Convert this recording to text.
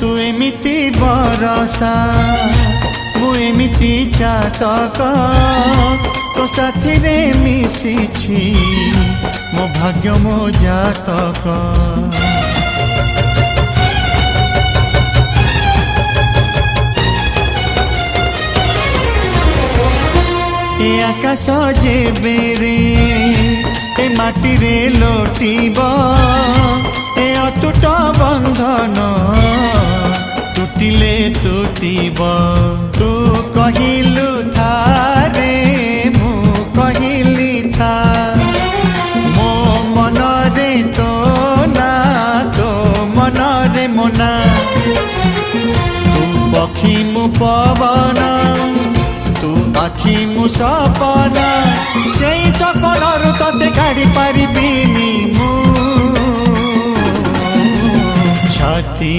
तू एमिति बरसा मु एमिति चातक तो साथी रे मिशिछि मो भाग्य मो जातक। ए आकाश जेबे रे ए माटी रे लोटिब ए अटूट बंधन टूटिले टूटिब। तू कहिलु था रे मु कहिली था मो मन रे तो ना तो मन रे मोना। तू पक्षी मु पवन तू आखि मु सपना से सपनरु तते काढ़ी पारिबिनी मु छाती।